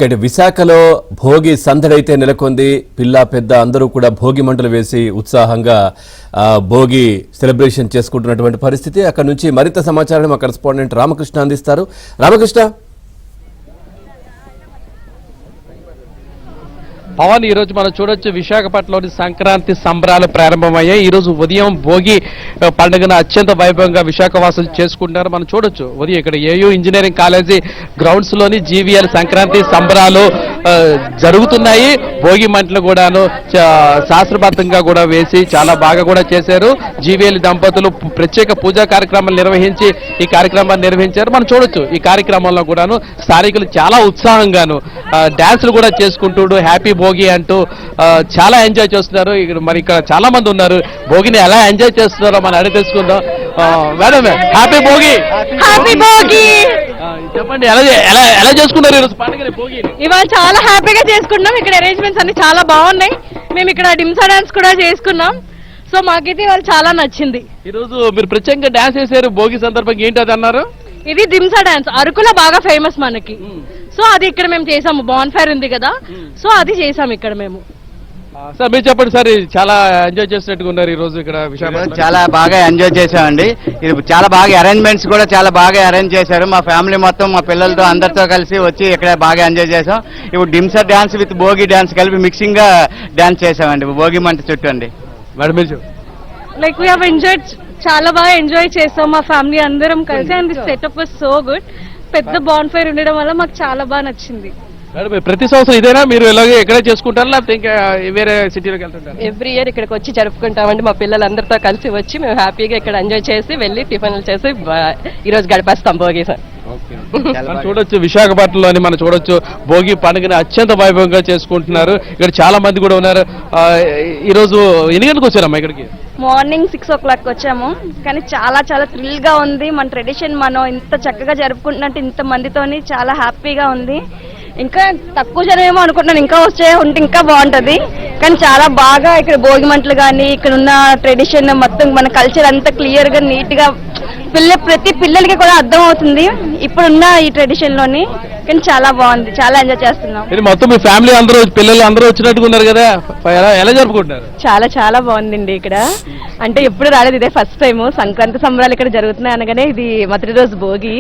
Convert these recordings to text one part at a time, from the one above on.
ఇక్కడ విశాఖలో భోగి సందడైతే నెలకొంది. పిల్ల పెద్ద అందరూ కూడా భోగి మంటలు వేసి ఉత్సాహంగా భోగి సెలబ్రేషన్ చేసుకుంటున్నటువంటి పరిస్థితి. అక్కడ నుంచి మరింత సమాచారం మా కరెస్పాండెంట్ రామకృష్ణ అందిస్తారు. రామకృష్ణ, పవన్, ఈ రోజు మనం చూడొచ్చు విశాఖపట్నంలోని సంక్రాంతి సంబరాలు ప్రారంభమయ్యాయి. ఈ రోజు ఉదయం భోగి పండుగను అత్యంత వైభవంగా విశాఖవాసులు చేసుకుంటున్నారు. మనం చూడొచ్చు ఉదయం ఇక్కడ ఏయూ ఇంజనీరింగ్ కాలేజీ గ్రౌండ్స్ లోని జీవీఎల్ సంక్రాంతి సంబరాలు జరుగుతున్నాయి. భోగి మంటలు కూడాను శాస్త్రబద్ధంగా కూడా వేసి చాలా బాగా కూడా చేశారు. జీవీఎల్ దంపతులు ప్రత్యేక పూజా కార్యక్రమాలు నిర్వహించి ఈ కార్యక్రమాన్ని నిర్వహించారు. మనం చూడొచ్చు ఈ కార్యక్రమంలో కూడాను స్థానికులు చాలా ఉత్సాహంగాను డాన్సులు కూడా చేసుకుంటూ హ్యాపీ భోగి అంటూ చాలా ఎంజాయ్ చేస్తున్నారు. ఇక్కడ చాలా మంది ఉన్నారు. భోగిని ఎలా ఎంజాయ్ చేస్తున్నారో మనం అడిగి తెలుసుకుందాం. Madam, happy Bhogi. Happy Bhogi. చెప్పండి, ఎలా చేసుకున్నారు ఈరోజు పండుగని భోగిని? ఇవాళ చాలా హ్యాపీగా చేసుకున్నాం. ఇక్కడ అరేంజ్మెంట్స్ అన్ని చాలా బాగున్నాయి. మేము ఇక్కడ డిమ్సా డాన్స్ కూడా చేసుకున్నాం. సో మాకైతే ఇవాళ చాలా నచ్చింది. ఈరోజు మీరు ప్రత్యేకంగా డాన్స్ చేశారు భోగి సందర్భంగా, ఏంటి అది అన్నారు? ఇది దిమ్సా డాన్స్ అరకులో బాగా ఫేమస్ మనకి. సో అది ఇక్కడ మేము చేసాము. బాన్ ఫైర్ ఉంది కదా, సో అది చేసాము ఇక్కడ మేము. సార్ మీరు చెప్పండి సార్, చాలా ఎంజాయ్ చేసినట్టుగా ఉన్నారు ఈ రోజు ఇక్కడ విశాఖపట్నం. చాలా బాగా ఎంజాయ్ చేసామండి. ఇది చాలా బాగా అరేంజ్మెంట్స్ కూడా చాలా బాగా అరేంజ్ చేశారు. మా ఫ్యామిలీ మొత్తం మా పిల్లలతో అందరితో కలిసి వచ్చి ఇక్కడ బాగా ఎంజాయ్ చేసాం. ఇప్పుడు డిమ్సా డాన్స్ విత్ భోగి డాన్స్ కలిపి మిక్సింగ్ గా డాన్స్ చేసామండి భోగి మంట చుట్టూ అండి. మేడం మీరు లైక్ వీ హావ్ ఎంజాయ్డ్, చాలా బాగా ఎంజాయ్ చేసాం మా ఫ్యామిలీ అందరం కలిసి. And this setup was so good. పెద్ద బాన్ ఫైర్ ఉండడం వల్ల మాకు చాలా బాగా నచ్చింది. మేడం, ప్రతి సంవత్సరం ఇదేనా మీరు ఇలాగే ఎక్కడే చేసుకుంటారు లేకపోతే ఇంకా వేరే సిటీలోకి వెళ్తుంటారు? ఎవ్రీ ఇయర్ ఇక్కడికి వచ్చి జరుపుకుంటామండి. మా పిల్లలందరితో కలిసి వచ్చి మేము హ్యాపీగా ఇక్కడ ఎంజాయ్ చేసి వెళ్ళి టిఫిన్లు చేసి ఈ రోజు గడిపేస్తాం భోగి. సార్ మనం చూడొచ్చు విశాఖపట్నంలోని మనం చూడొచ్చు భోగి పండుగని అత్యంత వైభవంగా చేసుకుంటున్నారు. ఇక్కడ చాలా మంది కూడా ఉన్నారు. ఈ రోజు ఎన్ని గంటలకు వచ్చారమ్మా ఇక్కడికి? మార్నింగ్ 6 o'clock వచ్చాము. కానీ చాలా చాలా థ్రిల్ గా ఉంది. మన ట్రెడిషన్ మనం ఇంత చక్కగా జరుపుకుంటున్నట్టు ఇంత మందితోని చాలా హ్యాపీగా ఉంది. ఇంకా తక్కువ జనం ఏమో అనుకుంటున్నాను, ఇంకా ఉంటే ఇంకా బాగుంటది. కానీ చాలా బాగా ఇక్కడ భోగి మంటలు కానీ ఇక్కడ ఉన్న ట్రెడిషన్ మొత్తం మన కల్చర్ అంతా క్లియర్ గా నీట్ గా ప్రతి పిల్లలకి కూడా అర్థం అవుతుంది ఇప్పుడున్న ఈ ట్రెడిషన్ లోని. కానీ చాలా బాగుంది, చాలా ఎంజాయ్ చేస్తున్నాం. మొత్తం మీ ఫ్యామిలీ అందరూ పిల్లలు అందరూ వచ్చినట్టుగా ఉన్నారు కదా, ఎలా జరుపుకుంటారు? చాలా చాలా బాగుందండి ఇక్కడ. అంటే ఎప్పుడు రాలేదు, ఇదే ఫస్ట్ టైం సంక్రాంతి సంబరాలు ఇక్కడ జరుగుతున్నాయి అనగానే ఇది మొదటి రోజు భోగి.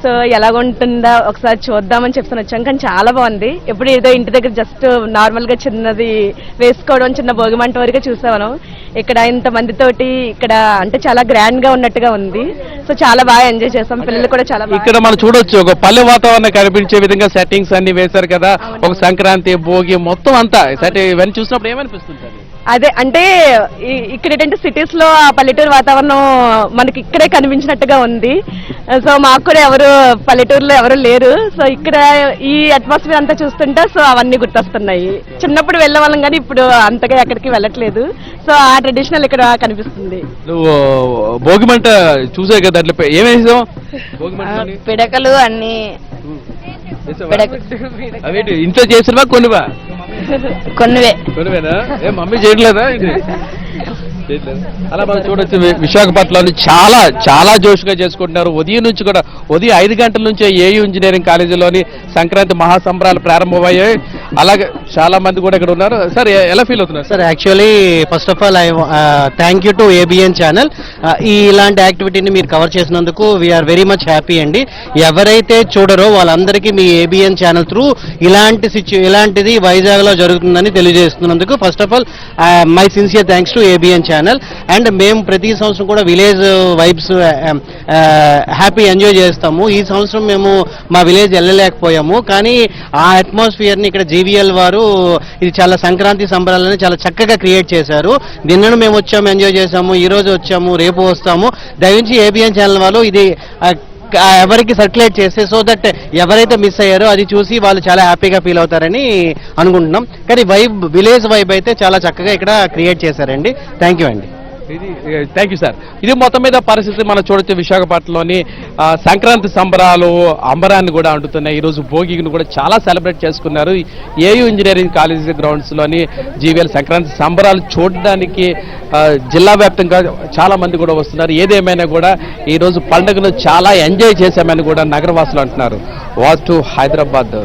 సో ఎలాగుంటుందా ఒకసారి చూద్దామని చెప్తాను వచ్చాం. కానీ చాలా బాగుంది. ఎప్పుడు ఏదో ఇంటి దగ్గర జస్ట్ నార్మల్ గా చిన్నది వేసుకోవడం, చిన్న భోగి మంట వరకే చూసాను. ఇక్కడ ఇంత మందితోటి ఇక్కడ అంటే చాలా గ్రాండ్ గా ఉన్నట్టుగా ఉంది. సో చాలా బాగా ఎంజాయ్ చేస్తాం. పిల్లలు కూడా చాలా బాగా. ఇక్కడ మనం చూడొచ్చు ఒక పల్లె వాతావరణం కనిపించే విధంగా సెట్టింగ్స్ అన్ని వేశారు కదా. ఒక సంక్రాంతి భోగి మొత్తం అంతా ఇవన్నీ చూసినప్పుడు ఏమనిపిస్తుంది? అదే అంటే ఇక్కడ ఏంటంటే సిటీస్ లో ఆ పల్లెటూరు వాతావరణం మనకి ఇక్కడే కనిపించినట్టుగా ఉంది. సో మాకు కూడా ఎవరు పల్లెటూరులో ఎవరు లేరు. సో ఇక్కడ ఈ అట్మాస్ఫియర్ అంతా చూస్తుంటే సో అవన్నీ గుర్తొస్తున్నాయి. చిన్నప్పుడు వెళ్ళే వాళ్ళం కానీ ఇప్పుడు అంతగా ఎక్కడికి వెళ్ళట్లేదు. సో ఆ ట్రెడిషనల్ ఇక్కడ కనిపిస్తుంది. నువ్వు భోగి మంట చూసే కదా, దాంట్లో ఏమేసావు? పిడకలు అన్ని ఇంట్లో చేసినవా కొన్నివా? కొన్నివేనా? మమ్మీ చేయట్లేదా? అలా మనం చూడొచ్చు విశాఖపట్నంలో చాలా చాలా జోష్గా చేసుకుంటున్నారు. ఉదయం నుంచి కూడా ఉదయం 5 గంటల నుంచే ఏయూ ఇంజనీరింగ్ కాలేజీలోని సంక్రాంతి మహాసంబరాలు ప్రారంభమయ్యాయి. అలాగే చాలా మంది కూడా ఇక్కడ ఉన్నారు. సార్ ఎలా ఫీల్ అవుతున్నారు? Sir actually first of all thank you to ABN channel. ఇలాంటి యాక్టివిటీని మీరు కవర్ చేసినందుకు వీఆర్ వెరీ మచ్ హ్యాపీ అండి. ఎవరైతే చూడరో వాళ్ళందరికీ మీ ఏబిఎన్ ఛానల్ త్రూ ఇలాంటిది వైజాగ్ లో జరుగుతుందని తెలియజేస్తున్నందుకు first of all my sincere thanks to ABN channel. And మేము ప్రతి సంవత్సరం కూడా విలేజ్ వైబ్స్ హ్యాపీ ఎంజాయ్ చేస్తాము. ఈ సంవత్సరం మేము మా విలేజ్ వెళ్ళలేకపోయాము. కానీ ఆ అట్మాస్ఫియర్ ని ఇక్కడ జీవీఎల్ వారు ఇది చాలా సంక్రాంతి సంబరాలని చాలా చక్కగా క్రియేట్ చేశారు. నిన్నను మేము వచ్చాము, ఎంజాయ్ చేసాము. ఈ రోజు వచ్చాము, రేపు వస్తాము. దయవించి ఏబిఎన్ ఛానల్ వాళ్ళు ఇది ఎవరికి సర్క్యులేట్ చేస్తే సో దట్ ఎవరైతే మిస్ అయ్యారో అది చూసి వాళ్ళు చాలా హ్యాపీగా ఫీల్ అవుతారని అనుకుంటున్నాం. కానీ విలేజ్ వైబ్ అయితే చాలా చక్కగా ఇక్కడ క్రియేట్ చేశారండి. థ్యాంక్ యూ అండి. Thank you sir. ఇది మొత్తం మీద పరిస్థితి మనం చూడొచ్చు విశాఖపట్నంలోని సంక్రాంతి సంబరాలు అంబరాన్ని కూడా అంటున్నాయి. ఈరోజు భోగిని కూడా చాలా సెలబ్రేట్ చేసుకున్నారు. ఏయూ ఇంజనీరింగ్ కాలేజ్ గ్రౌండ్స్లోని జీవీఎల్ సంక్రాంతి సంబరాలు చూడడానికి జిల్లా వ్యాప్తంగా చాలా మంది కూడా వస్తున్నారు. ఏదేమైనా కూడా ఈరోజు పండుగను చాలా ఎంజాయ్ చేశామని కూడా నగరవాసులు అంటున్నారు. Was to Hyderabad.